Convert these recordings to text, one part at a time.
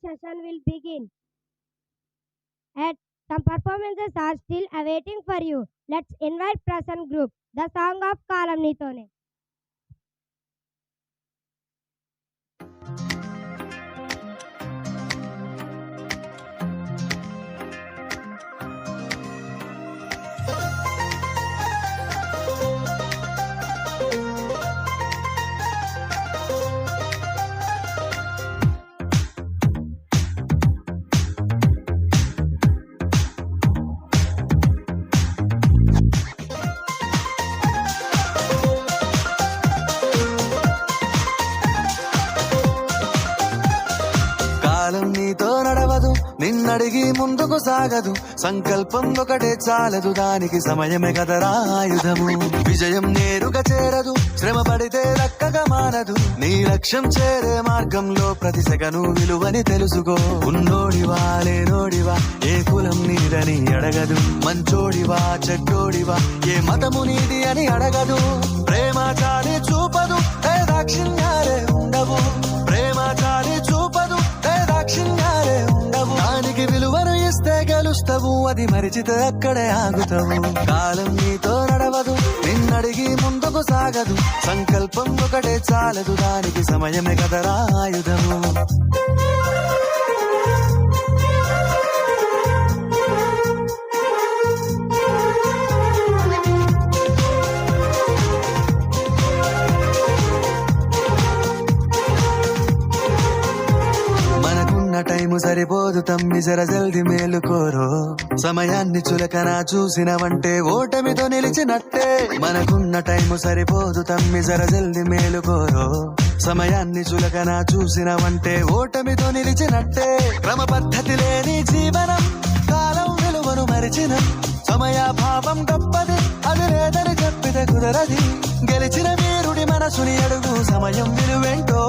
session will begin. And some performances are still awaiting for you. Let's invite Prasan Group, the song of Kalam Nitone. కాలం నీతో నడవదు, నిన్నడిగి ముందుకు సాగదు. సంకల్పం ఒకటే చాలదు, దానికి సమయమే కదరా ఆయుధము. విజయం నేరుగా చేరదు, శ్రమ పడితే దక్కగా మానదు. నీ లక్ష్యం చేరే మార్గంలో ప్రతి సెకను విలువని తెలుసుకో. ఉన్నోడివా లేనోడివా, ఏ కులం నీదని అడగదు. మంచోడివా చెడ్డోడివా, ఏ మతము నీది అని అడగదు. ప్రేమ చాలి చూపదు, ఏ దాక్షిణ్యాలే ఉండవు. ప్రేమ చాలి చూపదు, దాక్షిణ్యాలే ఉండవు. దానికి విలువను ఇస్తే గెలుస్తావు, అది మరిచితే అక్కడే ఆగుతావు. కాలం నీతో నడవదు, నిన్నడిగి ముందుకు సాగదు. సంకల్పం ఒకటే చాలదు, దానికి సమయమే కదరా ఆయుధము. టైము సరిపోదు తమ్మి, జర జల్ది మేలుకోరో. సమయాన్ని చులకన చూసినవంటే ఓటమితో నిలిచినట్టే. మనకున్న టైము సరిపోదు తమ్మి, జర జల్ది మేలుకోరో. సమయాన్ని చులకన చూసినవంటే ఓటమితో నిలిచినట్టే. క్రమ పద్ధతి లేని జీవనం, కాలం విలువను మరిచిన. సమయాభావం గొప్పది, అది లేదని చెప్పితే కుదరది. గెలిచిన వీరుడి మనసుని అడుగు, సమయం విలువేంటో.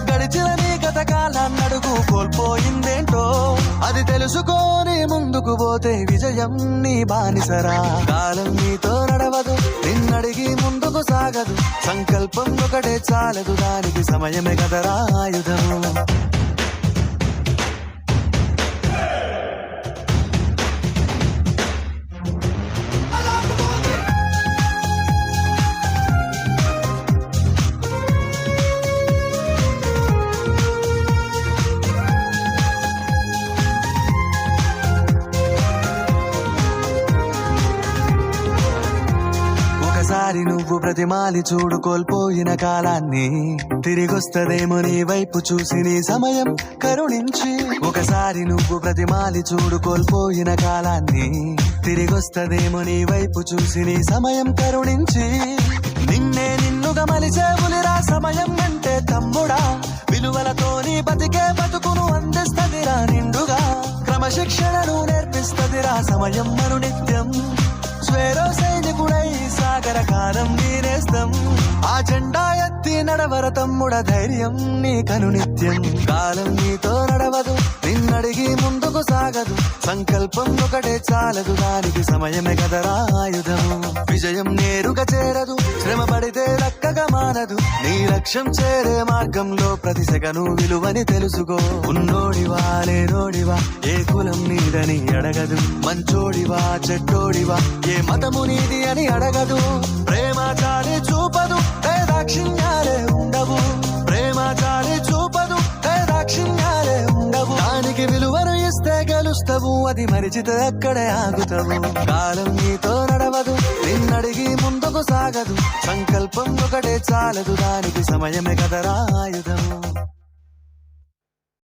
గడిచిన నీ గత కాలాన్నడుగు, కోల్పోయిందేంటో. అది తెలుసుకొని ముందుకు పోతే విజయం నీ బానిసరా. కాలం నీతో నడవదు, నిన్నడిగి ముందుకు సాగదు. సంకల్పం ఒకటే చాలదు, దానికి సమయమే కదరా ఆయుధము. ఒకసారి నువ్వు ప్రతిమాలి చూడు, కోల్పోయిన కాలాన్ని. తిరిగొస్తదేమో నీ వైపు చూసి నీ సమయం కరుణించి. ఒకసారి నువ్వు ప్రతిమాలి చూడు, కోల్పోయిన కాలాన్ని. తిరిగొస్తదేమో నీ వైపు చూసి నీ సమయం కరుణించి. నిన్నే నిన్నుగా మలిచేవులిరా సమయం అంటే తమ్ముడా. విలువలతోని బతికే బతుకును అందిస్తదిరా నిండుగా. క్రమశిక్షణను నేర్పిస్తదిరా సమయం మరు నిత్యం. స్వేరో సైనికుడై సాగర కాలం నీనేస్తం. ఆ జెండా ఎత్తి నడవర తమ్ముడ, ధైర్యం నీ కను నిత్యం. కాలం నీతో నడవదు, నిన్నడిగి ముందుకు సాగదు. సంకల్పం ఒకటే చాలదు, దానికి సమయమే కదరా ఆయుధము. విజయం నేరుగా చేరదు, శ్రమ పడితే దక్కగా మానదు. నీ లక్ష్యం చేరే మార్గంలో ప్రతి సెకను విలువని తెలుసుకో. ఉన్నోడివా లేనోడివా, ఏ కులం నీదని అడగదు. మంచోడివా చెడ్డోడివా, ఏ మతము నీది అని అడగదు. ప్రేమ చాలి చూపదు, ఏ దాక్షిణ్యాలే ఉండవు. ప్రేమ చాలి చూపదు, ఏ దాక్షిణ్యాలే ఉండవు. దానికి విలువను ఇస్తే గెలుస్తావు, అది మరిచితే అక్కడే ఆగుతావు. కాలం నీతో నడవదు, నిన్నడిగి ముందుకు సాగదు. సంకల్పం ఒకటే చాలదు, దానికి సమయమే కదరా ఆయుధము.